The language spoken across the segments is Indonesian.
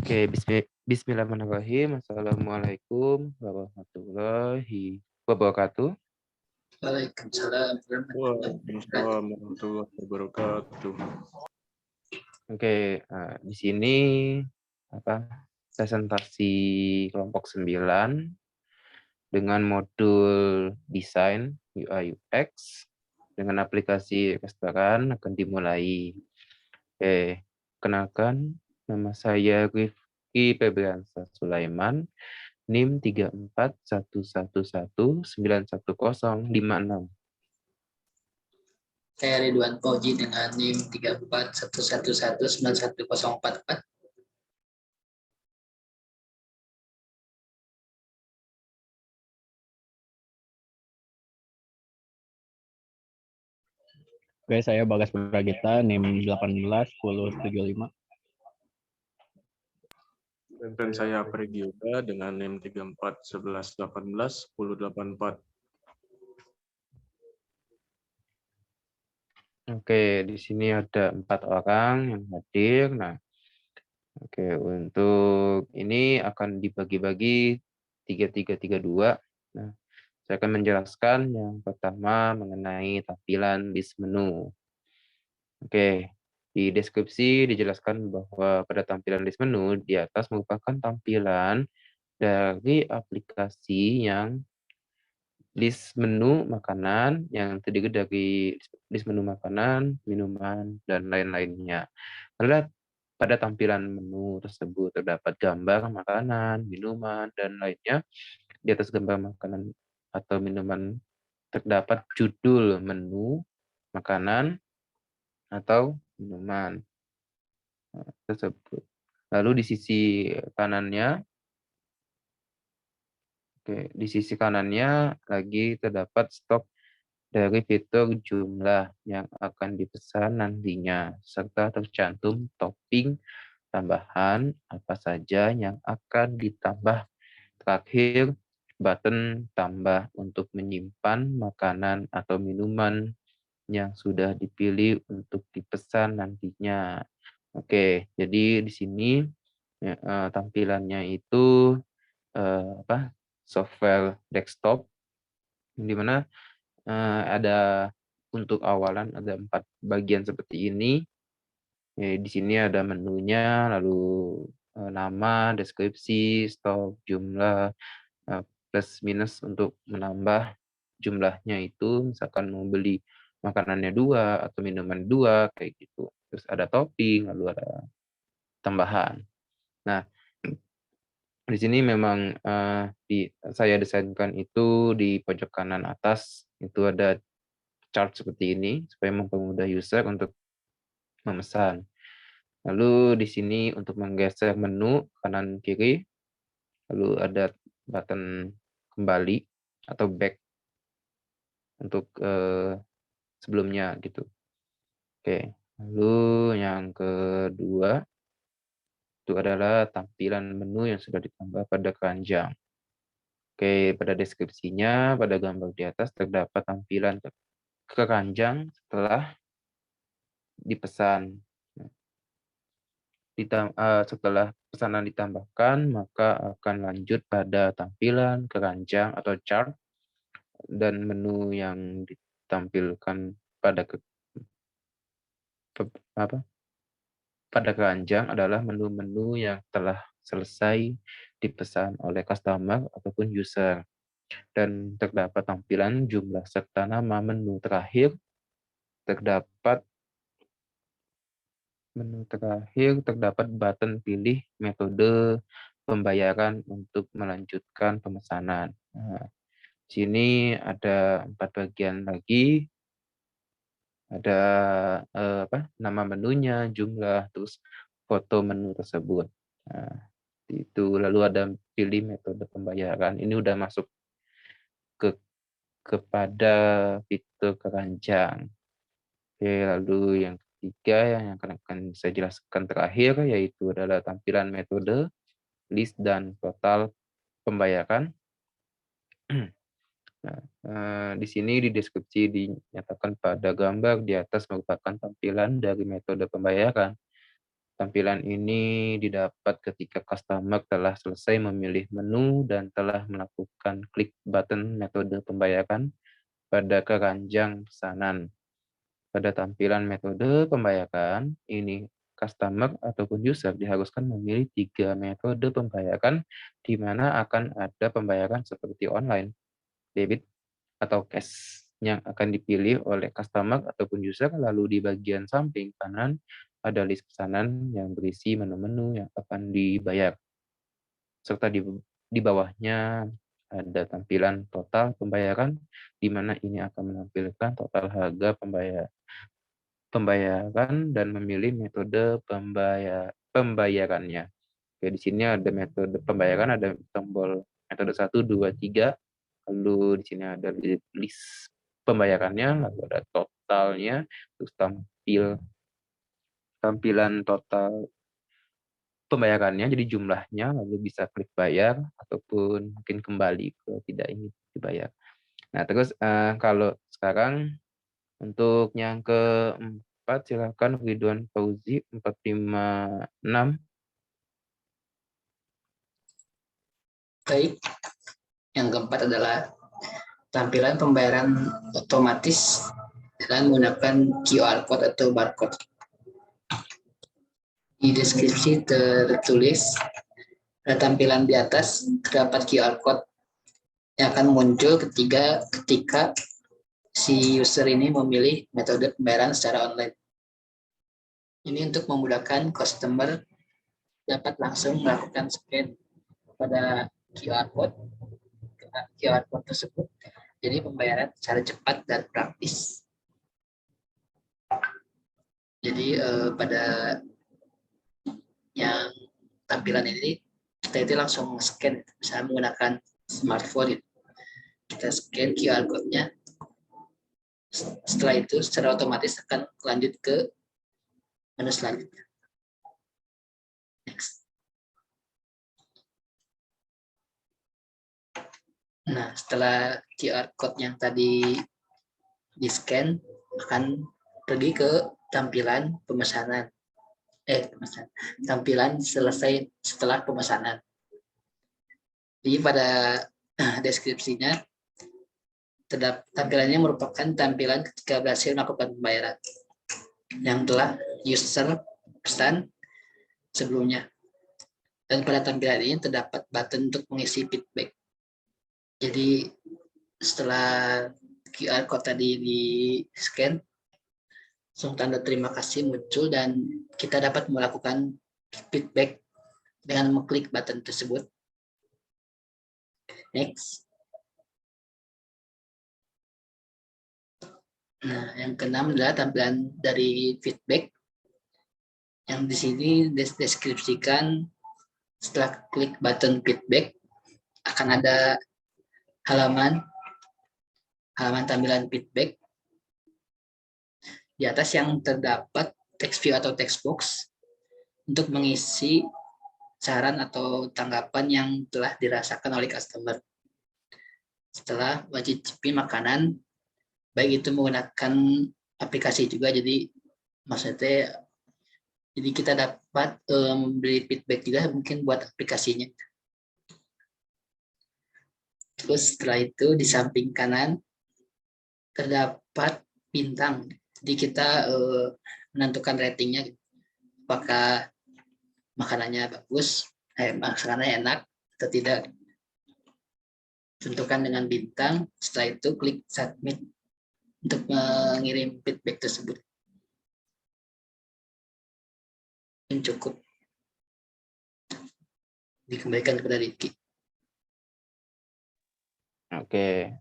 Oke, bismillahirrahmanirrahim. Assalamualaikum warahmatullahi wabarakatuh. Waalaikumsalam warahmatullahi wabarakatuh. Waalaikumsalam warahmatullahi wabarakatuh. Oke, di sini presentasi kelompok 9 dengan modul desain UI UX dengan aplikasi restoran akan dimulai. Oke, kenalkan, nama saya Rifki Febriansyah Sulaiman, NIM 3411191056. Saya Ridwan Fauzi dengan NIM 3411191044. Oke, saya Bagas Pragita, NIM 181075. Dan saya Pregi Yuda dengan NIM 3411181084. Oke, di sini ada 4 orang yang hadir. Nah, oke, untuk ini akan dibagi-bagi 3332. Nah, saya akan menjelaskan yang pertama mengenai tampilan list menu. Oke, di deskripsi dijelaskan bahwa pada tampilan list menu di atas merupakan tampilan dari aplikasi yang list menu makanan yang terdiri dari list menu makanan, minuman, dan lain-lainnya. Pada tampilan menu tersebut terdapat gambar makanan, minuman, dan lainnya. Di atas gambar makanan atau minuman terdapat judul menu makanan atau minuman tersebut. Lalu di sisi kanannya, di sisi kanannya lagi terdapat stok dari fitur jumlah yang akan dipesan nantinya, serta tercantum topping tambahan apa saja yang akan ditambah. Terakhir, button tambah untuk menyimpan makanan atau minuman yang sudah dipilih untuk dipesan nantinya. Oke, jadi di sini tampilannya itu software desktop, di mana ada untuk awalan ada 4 bagian seperti ini. Di sini ada menunya, lalu nama, deskripsi, stok, jumlah, plus minus untuk menambah jumlahnya itu, misalkan mau beli makanannya 2 atau minuman 2 kayak gitu. Terus ada topping, lalu ada tambahan. Nah, di sini memang saya desainkan itu di pojok kanan atas itu ada chart seperti ini supaya mempermudah user untuk memesan. Lalu di sini untuk menggeser menu kanan kiri, lalu ada button kembali atau back untuk sebelumnya gitu. Oke, lalu yang kedua itu adalah tampilan menu yang sudah ditambah pada keranjang. Oke, pada deskripsinya pada gambar di atas terdapat tampilan keranjang setelah dipesan. Setelah pesanan ditambahkan, maka akan lanjut pada tampilan keranjang atau chart dan menu yang ditampilkan pada keranjang adalah menu-menu yang telah selesai dipesan oleh customer ataupun user. Dan terdapat tampilan jumlah serta nama menu terakhir terdapat button pilih metode pembayaran untuk melanjutkan pemesanan. Nah, sini ada 4 bagian lagi. Ada nama menunya, jumlah, terus foto menu tersebut. Nah, itu lalu ada pilih metode pembayaran. Ini udah masuk kepada fitur keranjang. Oke, lalu yang ketiga yang akan saya jelaskan terakhir yaitu adalah tampilan metode, list, dan total pembayaran. Nah, di sini di deskripsi dinyatakan pada gambar di atas merupakan tampilan dari metode pembayaran. Tampilan ini didapat ketika customer telah selesai memilih menu dan telah melakukan klik button metode pembayaran pada keranjang pesanan. Pada tampilan metode pembayaran, ini customer ataupun user diharuskan memilih 3 metode pembayaran di mana akan ada pembayaran seperti online, debit, atau cash yang akan dipilih oleh customer ataupun user. Lalu di bagian samping kanan ada list pesanan yang berisi menu-menu yang akan dibayar. Serta di bawahnya ada tampilan total pembayaran, di mana ini akan menampilkan total harga pembayaran dan memilih metode pembayarannya. Oke, di sini ada metode pembayaran, ada tombol metode 1, 2, 3. Lalu di sini ada list pembayarannya, lalu ada totalnya, terus tampilan total pembayarannya, jadi jumlahnya, lalu bisa klik bayar ataupun mungkin kembali kalau tidak ingin dibayar. Nah, terus kalau sekarang untuk yang keempat, silakan Ridwan Fauzi 456. Baik, yang keempat adalah tampilan pembayaran otomatis dengan menggunakan QR code atau barcode. Di deskripsi tertulis pada tampilan di atas terdapat QR code yang akan muncul ketika si user ini memilih metode pembayaran secara online. Ini untuk memudahkan customer dapat langsung melakukan scan pada QR code tersebut. Jadi pembayaran secara cepat dan praktis. Jadi pada yang tampilan ini kita itu langsung scan, misalnya menggunakan smartphone, kita scan QR code-nya. Setelah itu secara otomatis akan lanjut ke menu selanjutnya. Next. Nah, setelah QR code yang tadi di scan akan pergi ke tampilan pemesanan. Tampilan selesai setelah pemesanan. Jadi pada deskripsinya tampilannya merupakan tampilan ketika berhasil melakukan pembayaran yang telah user pesan sebelumnya. Dan pada tampilan ini terdapat button untuk mengisi feedback. Jadi setelah QR code tadi di scan, langsung tanda terima kasih muncul dan kita dapat melakukan feedback dengan mengklik button tersebut. Next. Nah, yang keenam adalah tampilan dari feedback yang di sini deskripsikan. Setelah klik button feedback akan ada halaman tampilan feedback. Di atas yang terdapat text view atau text box untuk mengisi saran atau tanggapan yang telah dirasakan oleh customer setelah mencicipi makanan, baik itu menggunakan aplikasi juga. Jadi maksudnya jadi kita dapat memberi feedback juga mungkin buat aplikasinya. Terus setelah itu di samping kanan terdapat bintang. Jadi kita menentukan ratingnya, apakah makanannya bagus, makanannya enak atau tidak. Tentukan dengan bintang. Setelah itu klik submit untuk mengirim feedback tersebut. Ini cukup. Dikembalikan kepada Riki. Oke,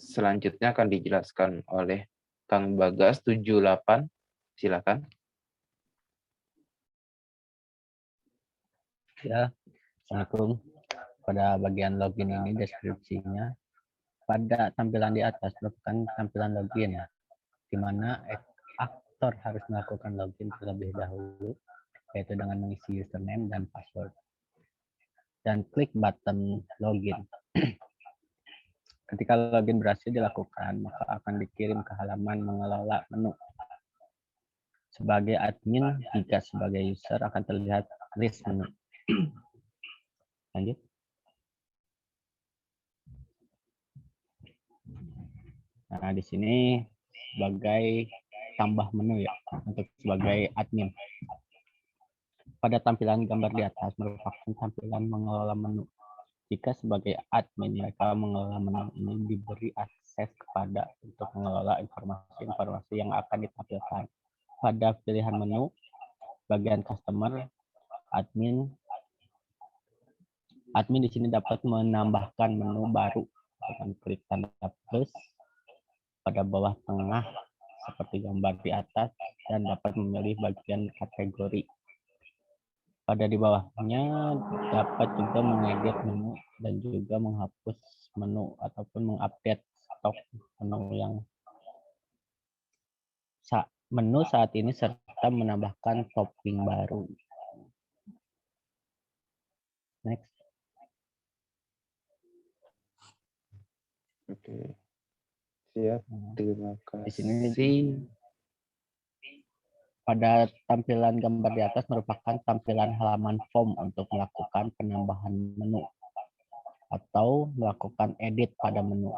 selanjutnya akan dijelaskan oleh Kang Bagas 78. Silakan. Ya, Assalamualaikum. Pada bagian login ini deskripsinya pada tampilan di atas merupakan tampilan login, di mana aktor harus melakukan login terlebih dahulu, yaitu dengan mengisi username dan password, dan klik button login. Ketika login berhasil dilakukan, maka akan dikirim ke halaman mengelola menu. sebagai admin jika sebagai user akan terlihat list menu. Lanjut. Nah, di sini sebagai tambah menu ya untuk sebagai admin. Pada tampilan gambar di atas merupakan tampilan mengelola menu. Jika sebagai admin mereka mengelola menu ini diberi akses kepada untuk mengelola informasi-informasi yang akan ditampilkan. Pada pilihan menu, bagian customer, admin di sini dapat menambahkan menu baru dengan klik tanda plus pada bawah tengah seperti gambar di atas dan dapat memilih bagian kategori. Pada di bawahnya dapat juga mengedit menu dan juga menghapus menu ataupun mengupdate stok menu yang menu saat ini serta menambahkan topping baru. Next. Oke. Siap. Terima Di sini kasih. pada tampilan gambar di atas merupakan tampilan halaman form untuk melakukan penambahan menu atau melakukan edit pada menu.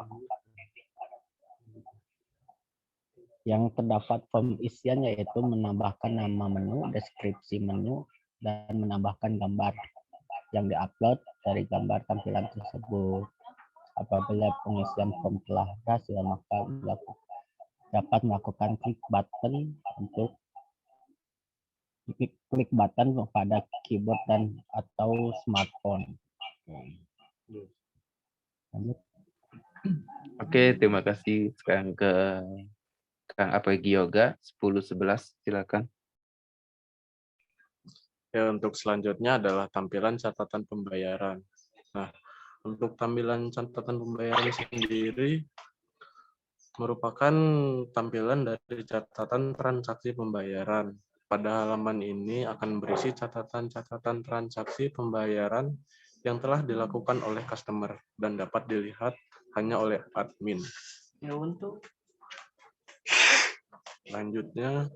Yang terdapat form isian yaitu menambahkan nama menu, deskripsi menu, dan menambahkan gambar yang diupload dari gambar tampilan tersebut. Apabila pengisian form telah berhasil, maka dapat melakukan klik button pada keyboard dan atau smartphone. Lanjut. Oke, terima kasih. Sekarang ke Kang Apregi Yoga 10-11, silakan. Ya, untuk selanjutnya adalah tampilan catatan pembayaran. Nah, untuk tampilan catatan pembayaran sendiri merupakan tampilan dari catatan transaksi pembayaran. Pada halaman ini akan berisi catatan-catatan transaksi pembayaran yang telah dilakukan oleh customer dan dapat dilihat hanya oleh admin. Ya, untuk selanjutnya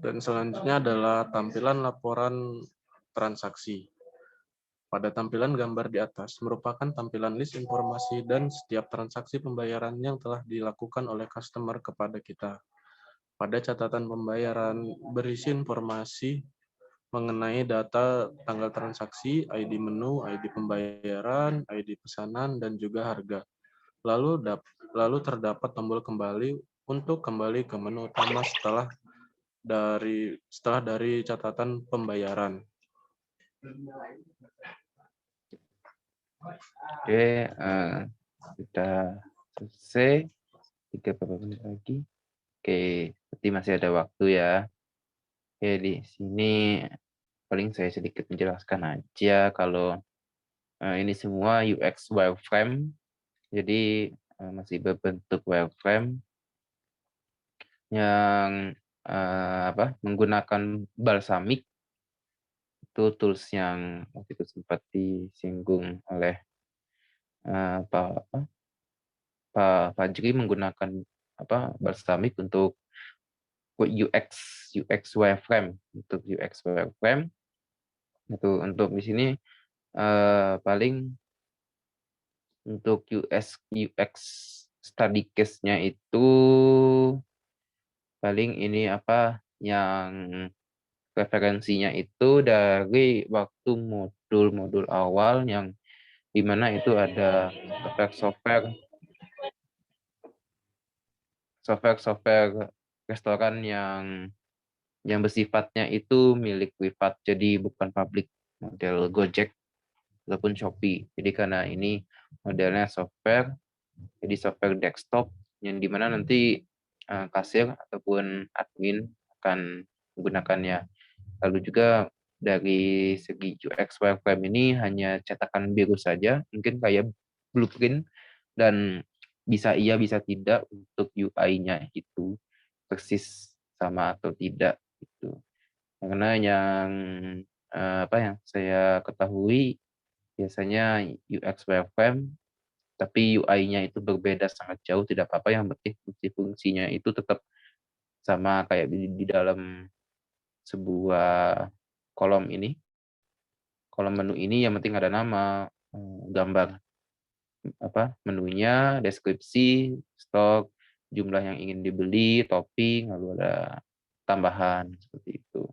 dan selanjutnya adalah tampilan laporan transaksi. Pada tampilan gambar di atas merupakan tampilan list informasi dan setiap transaksi pembayaran yang telah dilakukan oleh customer kepada kita. Pada catatan pembayaran berisi informasi mengenai data tanggal transaksi, ID menu, ID pembayaran, ID pesanan, dan juga harga. Lalu terdapat tombol kembali untuk kembali ke menu utama setelah dari catatan pembayaran. Oke, kita selesai. 3 menit lagi. Oke, berarti masih ada waktu ya. Oke, di sini paling saya sedikit menjelaskan aja kalau ini semua UX wireframe. Jadi masih berbentuk wireframe yang menggunakan Balsamiq. Itu tools yang waktu itu sempat disinggung oleh Pak Fajri, menggunakan Balsamiq untuk UX wireframe. Untuk UX wireframe itu untuk di sini paling untuk UX study case-nya itu paling ini yang referensinya itu dari waktu modul awal yang dimana itu ada software restoran yang bersifatnya itu milik privat, jadi bukan publik, model Gojek ataupun Shopee. Jadi karena ini modelnya software, jadi software desktop yang dimana nanti kasir ataupun admin akan menggunakannya. Lalu juga dari segi UX wireframe ini hanya cetakan biru saja, mungkin kayak blueprint, dan bisa iya bisa tidak untuk UI-nya itu persis sama atau tidak gitu. Karena yang yang saya ketahui biasanya UX wireframe tapi UI-nya itu berbeda sangat jauh, tidak apa-apa, yang penting fungsi-fungsinya itu tetap sama kayak di dalam sebuah kolom menu ini, yang penting ada nama, gambar menunya, deskripsi, stok, jumlah yang ingin dibeli, topping, lalu ada tambahan seperti itu.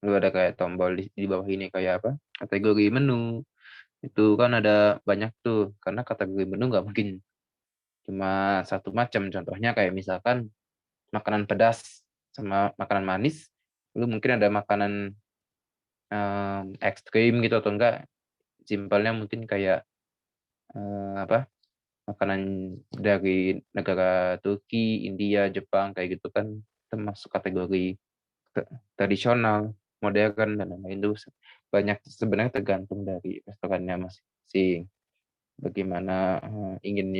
Lalu ada kayak tombol di bawah ini kayak kategori menu. Itu kan ada banyak tuh, karena kategori menu nggak mungkin cuma satu macam. Contohnya kayak misalkan makanan pedas sama makanan manis, lalu mungkin ada makanan ekstrim gitu, atau enggak simpelnya mungkin kayak makanan dari negara Turki, India, Jepang kayak gitu kan termasuk kategori tradisional, modern, dan lain-lain. Itu banyak sebenarnya tergantung dari restorannya masing-masing. Bagaimana ingin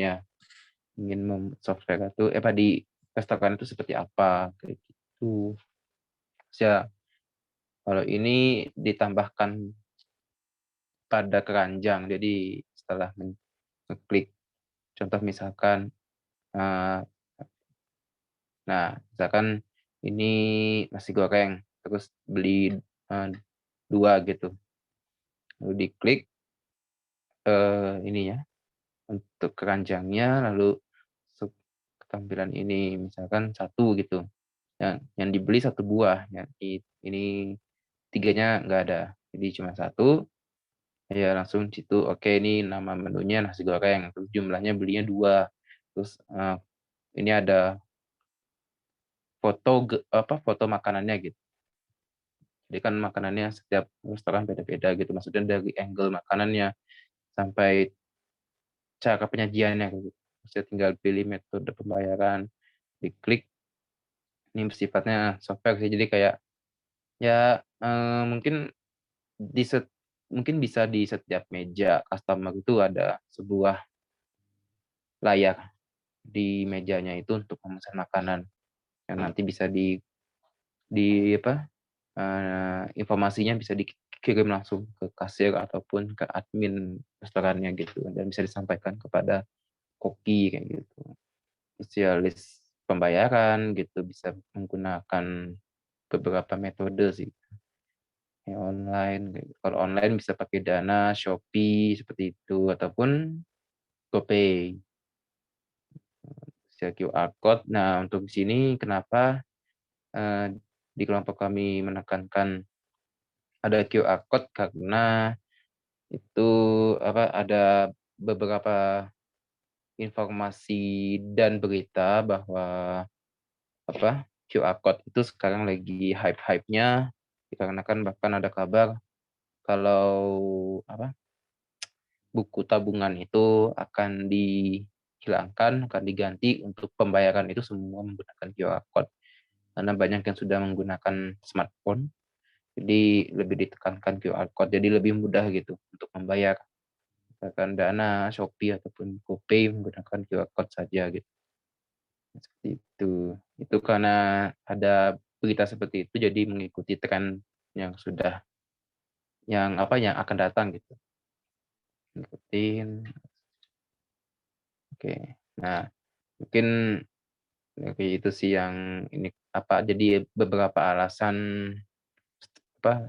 software itu di restoran itu seperti apa kayak gitu. Ya, kalau ini ditambahkan pada keranjang, jadi setelah mengklik contoh misalkan misalkan ini nasi goreng, terus beli 2 gitu, lalu diklik ininya untuk keranjangnya, lalu tampilan ini misalkan 1 gitu, yang dibeli 1 buah, ini 3-nya nggak ada, jadi cuma 1, ya langsung situ. Oke, ini nama menunya nasi goreng, terus jumlahnya belinya 2, terus ini ada foto makanannya gitu. Jadi kan makanannya setiap restoran beda-beda gitu, maksudnya dari angle makanannya sampai cara penyajiannya gitu. Saya tinggal pilih metode pembayaran, diklik. Ini sifatnya software sih, jadi kayak mungkin bisa di setiap meja customer itu ada sebuah layar di mejanya itu untuk memesan makanan, yang nanti bisa informasinya bisa dikirim langsung ke kasir ataupun ke admin restorannya gitu, dan bisa disampaikan kepada koki kayak gitu. Spesialis pembayaran gitu bisa menggunakan beberapa metode sih. Online, kalau online bisa pakai Dana, Shopee seperti itu, ataupun GoPay. Bisa QR code. Nah, untuk di sini kenapa di kelompok kami menekankan ada QR code, karena itu ada beberapa informasi dan berita bahwa QR code itu sekarang lagi hype-hype-nya, dikarenakan bahkan ada kabar kalau buku tabungan itu akan dihilangkan, akan diganti untuk pembayaran itu semua menggunakan QR code. Karena banyak yang sudah menggunakan smartphone, jadi lebih ditekankan QR code, jadi lebih mudah gitu untuk membayar. Misalkan Dana, Shopee, ataupun GoPay menggunakan QR code saja gitu. Seperti itu. Itu karena ada berita seperti itu, jadi mengikuti tren yang akan datang gitu. Ngikutin. Oke. Nah, mungkin kayak itu sih yang ini jadi beberapa alasan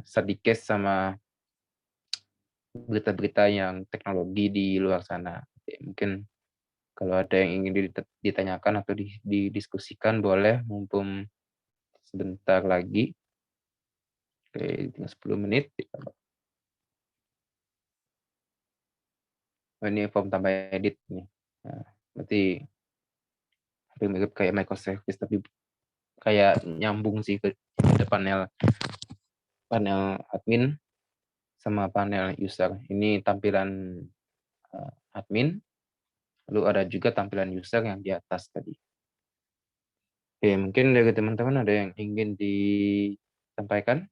study case sama berita-berita yang teknologi di luar sana. Oke, mungkin kalau ada yang ingin ditanyakan atau didiskusikan boleh, mumpung sebentar lagi. Oke, tinggal 10 menit. Ini form tambah edit nih. Nah, berarti hampir mirip kayak microservice, tapi kayak nyambung sih ke panel admin sama panel user. Ini tampilan admin, lalu ada juga tampilan user yang di atas tadi. Oke, mungkin dari teman-teman ada yang ingin disampaikan?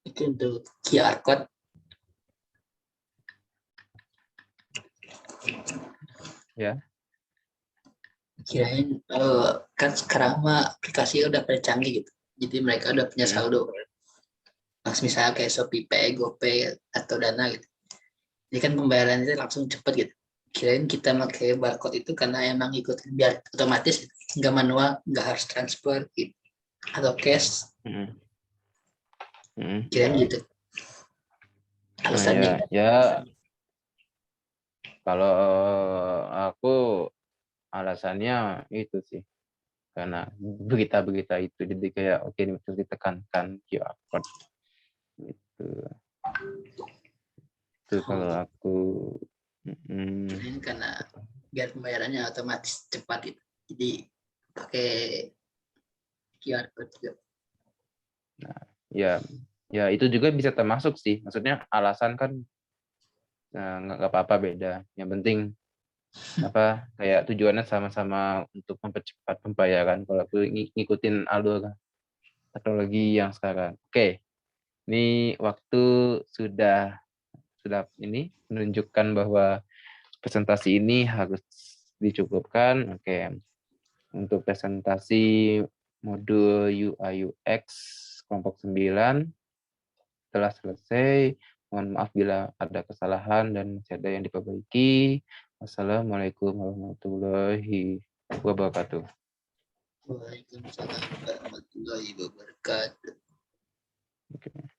Itu untuk QR code. Ya. Kirain kan sekarang mah aplikasi udah pada canggih gitu. Jadi mereka udah punya saldo. Misalnya kayak Shopee Pay, GoPay, atau Dana gitu. Jadi kan pembayaran itu langsung cepat gitu. Kirain kita pakai barcode itu karena emang ikut biar otomatis, nggak manual, nggak harus transfer gitu. Atau cash, kirain gitu. Nah, Alasannya. ya kalau aku alasannya itu sih karena berita-berita itu, jadi kayak oke itu ditekankan QR code gitu. Itu kalau aku Kirain karena biar pembayarannya otomatis cepat gitu. Jadi pakai QR code juga. ya itu juga bisa termasuk sih, maksudnya alasan kan nggak apa-apa, beda, yang penting apa kayak tujuannya sama-sama untuk mempercepat pembayaran. Kalau aku ngikutin alur teknologi yang sekarang. Oke, ini waktu sudah ini menunjukkan bahwa presentasi ini harus dicukupkan. Oke, untuk presentasi modul UI UX kelompok 9 telah selesai. Mohon maaf bila ada kesalahan dan masih ada yang diperbaiki. Wassalamualaikum warahmatullahi wabarakatuh. Waalaikumsalam warahmatullahi wabarakatuh. Oke.